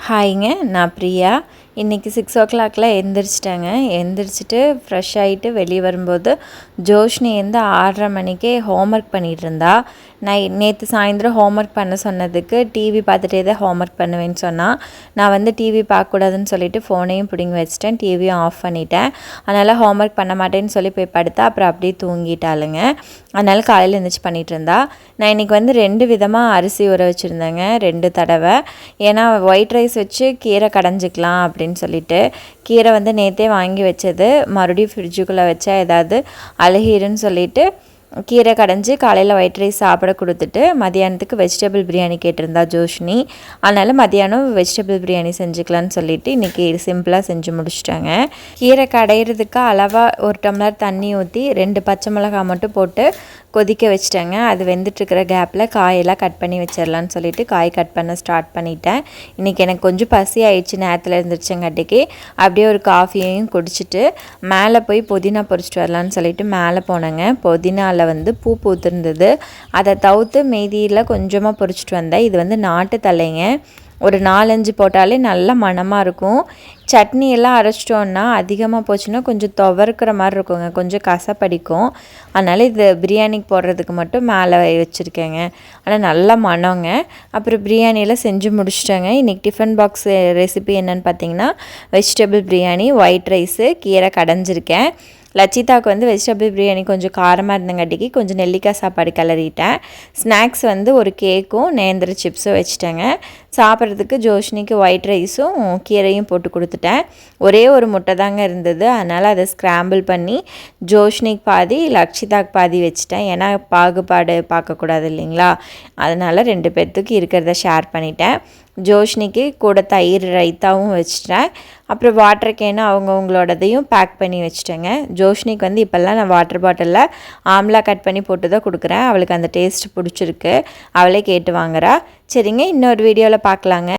ஹாய்ங்க, நான் பிரியா. இன்றைக்கி 6 o'clock எழுந்திரிச்சிட்டேங்க. எழுந்திரிச்சிட்டு fresh ஆகிட்டு வெளியே வரும்போது ஜோஷ்னி 6:30 மணிக்கே ஹோம்ஒர்க் பண்ணிகிட்டு இருந்தா. நேற்று சாயந்தரம் ஹோம்ஒர்க் பண்ண சொன்னதுக்கு டிவி பார்த்துட்டே தான் ஹோம்ஒர்க் பண்ணுவேன்னு சொன்னால், நான் டிவி பார்க்கக்கூடாதுன்னு சொல்லிவிட்டு ஃபோனையும் பிடிங்கி வச்சுட்டேன், டிவியும் ஆஃப் பண்ணிட்டேன். அதனால் ஹோம்ஒர்க் பண்ண மாட்டேன்னு சொல்லி போய் படுத்தா. அப்புறம் அப்படியே தூங்கிட்டாளுங்க. அதனால் காலையில் எழுந்திரிச்சி பண்ணிகிட்டு இருந்தா. நான் இன்றைக்கி 2 விதமாக அரிசி ஊற வச்சுருந்தேங்க, 2 தடவை. ஏன்னா ஒயிட் ரைஸ் வச்சு கீரை கடைஞ்சிக்கலாம் அப்படின்னு சொல்லிட்டு. கீரை நேற்றே வாங்கி வச்சது, மறுபடியும் ஃப்ரிட்ஜுக்குள்ளே வச்சா ஏதாவது அழுகிருன்னு சொல்லிவிட்டு கீரை கடைஞ்சி காலையில் ஒயிட் ரைஸ் சாப்பிட கொடுத்துட்டு மதியானத்துக்கு வெஜிடபிள் பிரியாணி கேட்டிருந்தா ஜோஷ்னி. அதனால் மதியானம் வெஜிடபிள் பிரியாணி செஞ்சுக்கலான்னு சொல்லிவிட்டு இன்றைக்கி சிம்பிளாக செஞ்சு முடிச்சிட்டாங்க. கீரை கடையிறதுக்கு அளவாக 1 டம்ளர் தண்ணி ஊற்றி 2 பச்சை மிளகாய் மட்டும் போட்டு கொதிக்க வச்சிட்டேங்க. அது வெந்துட்டுருக்கிற கேப்பில் காயெல்லாம் கட் பண்ணி வச்சிடலான்னு சொல்லிவிட்டு காய் கட் பண்ண ஸ்டார்ட் பண்ணிட்டேன். இன்றைக்கி எனக்கு கொஞ்சம் பசி ஆயிடுச்சு, நேரத்தில் இருந்துருச்சங்காட்டிக்கு அப்படியே ஒரு காஃபியையும் குடிச்சிட்டு மேலே போய் புதினா பறிச்சிட்டு வரலான்னு சொல்லிட்டு மேலே போனேங்க. புதினாவில் பூ பூத்திருந்தது, அதை தவிர்த்து மீதியில் கொஞ்சமாக பறிச்சிட்டு வந்தேன். இது நாட்டு தலைங்க, ஒரு 4-5 போட்டாலே நல்ல மணமாக இருக்கும். சட்னி எல்லாம் அரைச்சிட்டோன்னா அதிகமாக போச்சுன்னா கொஞ்சம் துவர்க்கிற மாதிரி இருக்குங்க, கொஞ்சம் கசப்படிக்கும். அதனால் இது பிரியாணிக்கு போடுறதுக்கு மட்டும் மேலே வச்சுருக்கேங்க. ஆனால் நல்ல மணங்க. அப்புறம் பிரியாணியெல்லாம் செஞ்சு முடிச்சிட்டேங்க. இன்றைக்கி டிஃபன் பாக்ஸ் ரெசிபி என்னென்னு பார்த்தீங்கன்னா, வெஜிடபிள் பிரியாணி, ஒயிட் ரைஸு, கீரை கடைஞ்சிருக்கேன். லச்சிதாவுக்கு வெஜிடபிள் பிரியாணி கொஞ்சம் காரமாக இருந்தங்காட்டிக்கு கொஞ்சம் நெல்லிக்காய் சாப்பாடு கிளறிட்டேன். ஸ்நாக்ஸ் ஒரு கேக்கும் நேந்திர சிப்ஸும் வச்சுட்டேங்க. சாப்பிட்றதுக்கு ஜோஷ்னிக்கு ஒயிட் ரைஸும் கீரையும் போட்டு கொடுத்துட்டேன். ஒரே ஒரு முட்டை தாங்க இருந்தது, அதனால் அதை ஸ்க்ராம்பிள் பண்ணி ஜோஷ்னிக்கு பாதி லக்ஷிதாக்கு பாதி வச்சுட்டேன். ஏன்னா பாகுபாடு பார்க்கக்கூடாது இல்லைங்களா, அதனால் 2 பேர்த்துக்கு இருக்கிறத ஷேர் பண்ணிட்டேன். ஜோஷ்னிக்கு கூட தயிர் ரைத்தாவும் வச்சுட்டேன். அப்புறம் வாட்டர் கேனு அவங்கவுங்களோடதையும் பேக் பண்ணி வச்சுட்டேங்க. ஜோஷ்னிக்கு இப்போல்லாம் நான் வாட்டர் பாட்டிலில் ஆம்லா கட் பண்ணி போட்டு தான் கொடுக்குறேன். அவளுக்கு அந்த டேஸ்ட் பிடிச்சிருக்கு, அவளே கேட்டு வாங்குறா. சரிங்க, இன்னொரு வீடியோவில் பார்க்கலாங்க.